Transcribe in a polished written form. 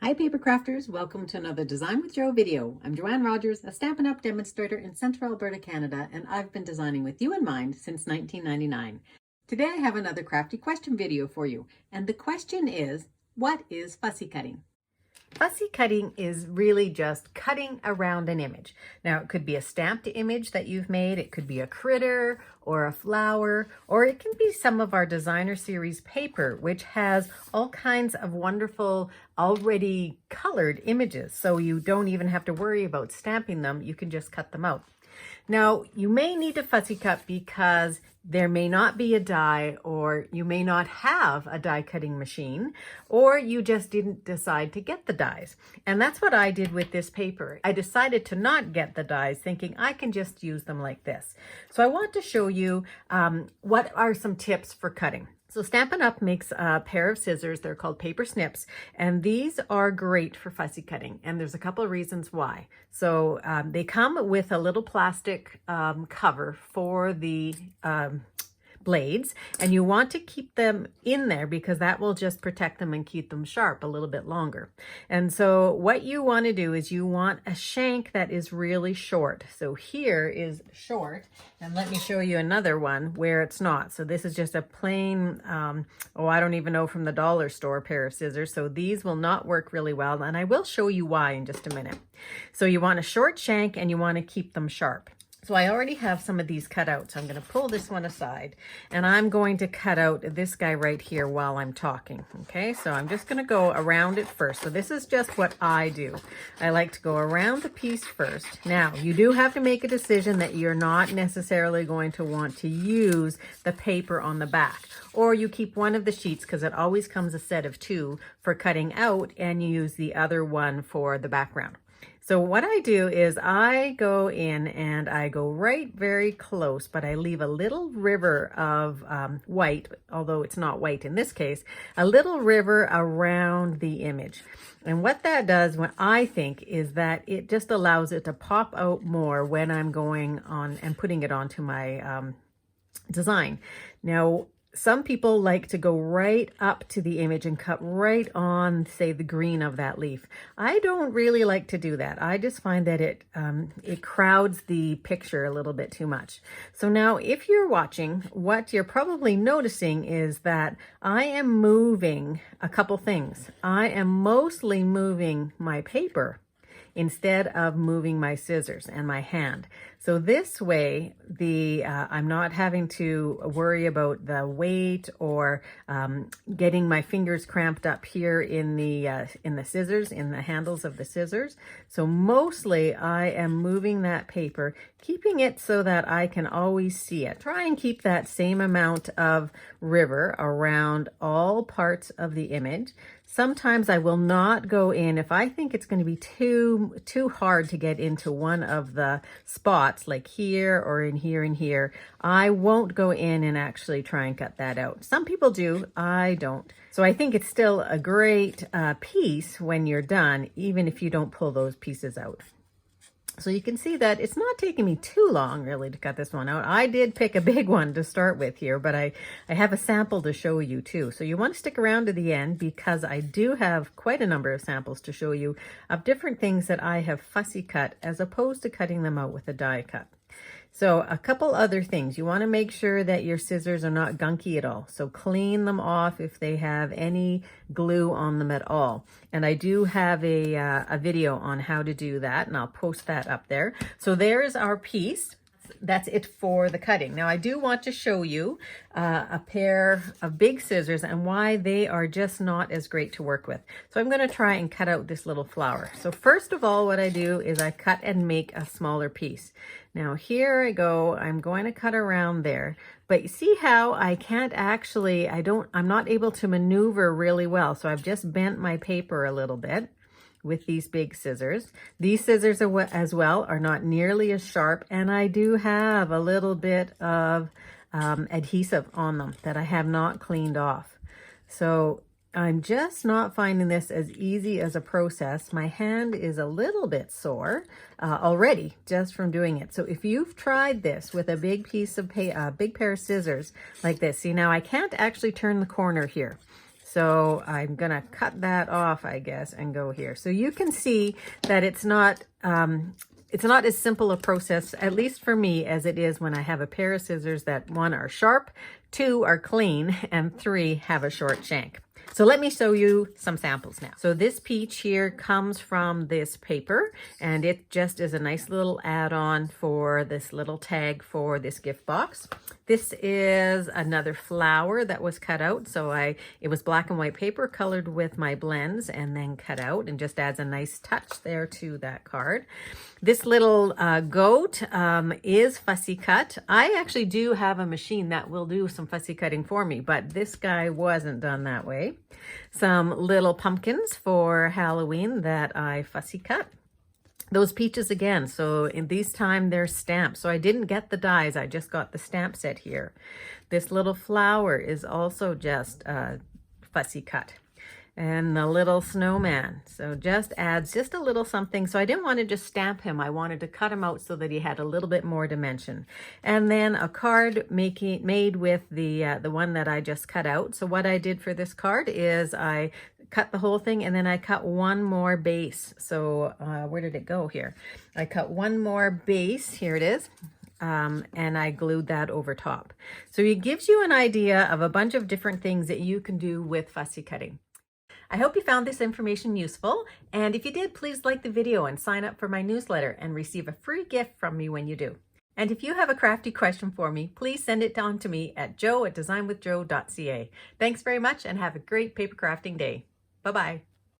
Hi Papercrafters, welcome to another Design with Joe video. I'm Joanne Rogers, a Stampin' Up! Demonstrator in Central Alberta, Canada, and I've been designing with you in mind since 1999. Today I have another crafty question video for you, and the question is, what is fussy cutting? Fussy cutting is really just cutting around an image. Now, it could be a stamped image that you've made, it could be a critter or a flower, or it can be some of our designer series paper, which has all kinds of wonderful, already colored images. So you don't even have to worry about stamping them, you can just cut them out. Now, you may need to fussy cut because there may not be a die, or you may not have a die cutting machine, or you just didn't decide to get the dies. And that's what I did with this paper. I decided to not get the dies, thinking I can just use them like this. So I want to show you what are some tips for cutting. So Stampin' Up! Makes a pair of scissors. They're called paper snips, and these are great for fussy cutting. And there's a couple of reasons why. So they come with a little plastic cover for the blades, and you want to keep them in there because that will just protect them and keep them sharp a little bit longer. And so what you want to do is you want a shank that is really short. So here is short, and let me show you another one where it's not. So this is just a plain, I don't even know, from the dollar store pair of scissors. So these will not work really well, and I will show you why in just a minute. So you want a short shank and you want to keep them sharp. So I already have some of these cut out. So I'm going to pull this one aside, and I'm going to cut out this guy right here while I'm talking. Okay, so I'm just going to go around it first. So this is just what I do. I like to go around the piece first. Now, you do have to make a decision that you're not necessarily going to want to use the paper on the back. Or you keep one of the sheets, because it always comes a set of two for cutting out, and you use the other one for the background. So what I do is I go in and I go right very close, but I leave a little river of white, although it's not white in this case, a little river around the image. And what that does, what I think, is that it just allows it to pop out more when I'm going on and putting it onto my design. Now, some people like to go right up to the image and cut right on, say, the green of that leaf. I don't really like to do that. I just find that it crowds the picture a little bit too much. So now if you're watching, what you're probably noticing is that I am moving a couple things. I am mostly moving my paper instead of moving my scissors and my hand. So this way, I'm not having to worry about the weight or getting my fingers cramped up here in the scissors, in the handles of the scissors. So mostly I am moving that paper, keeping it so that I can always see it. Try and keep that same amount of river around all parts of the image. Sometimes I will not go in if I think it's going to be too hard to get into one of the spots, like here or in here and here. I won't go in and actually try and cut that out. Some people do, I don't. So I think it's still a great piece when you're done, even if you don't pull those pieces out. So you can see that it's not taking me too long really to cut this one out. I did pick a big one to start with here, but I have a sample to show you too. So you want to stick around to the end because I do have quite a number of samples to show you of different things that I have fussy cut as opposed to cutting them out with a die cut. So a couple other things. You want to make sure that your scissors are not gunky at all. So clean them off if they have any glue on them at all. And I do have a video on how to do that, and I'll post that up there. So there's our piece. That's it for the cutting. Now I do want to show you a pair of big scissors and why they are just not as great to work with. So I'm going to try and cut out this little flower. So first of all, what I do is I cut and make a smaller piece. Now here I go, I'm going to cut around there, but you see how I can't actually, I'm not able to maneuver really well. So I've just bent my paper a little bit with these big scissors. These scissors as well are not nearly as sharp, and I do have a little bit of adhesive on them that I have not cleaned off. So I'm just not finding this as easy as a process. My hand is a little bit sore already just from doing it. So if you've tried this with a big piece of big pair of scissors like this, see now I can't actually turn the corner here. So I'm gonna cut that off, I guess, and go here. So you can see that it's not as simple a process, at least for me, as it is when I have a pair of scissors that 1 are sharp, 2 are clean, and 3 have a short shank. So let me show you some samples now. So this peach here comes from this paper, and it just is a nice little add-on for this little tag for this gift box. This is another flower that was cut out. So it was black and white paper colored with my blends and then cut out, and just adds a nice touch there to that card. This little goat is fussy cut. I actually do have a machine that will do some fussy cutting for me, but this guy wasn't done that way. Some little pumpkins for Halloween that I fussy cut. Those peaches again, so in these time they're stamped. So I didn't get the dies, I just got the stamp set here. This little flower is also just fussy cut. And the little snowman, so just adds just a little something. So I didn't want to just stamp him, I wanted to cut him out so that he had a little bit more dimension. And then a card made with the one that I just cut out. So what I did for this card is I cut the whole thing, and then I cut one more base. So where did it go here? I cut one more base, here it is. And I glued that over top. So it gives you an idea of a bunch of different things that you can do with fussy cutting. I hope you found this information useful, and if you did, please like the video and sign up for my newsletter and receive a free gift from me when you do. And if you have a crafty question for me, please send it on to me at joe@designwithjoe.ca. Thanks very much, and have a great paper crafting day. Bye-bye.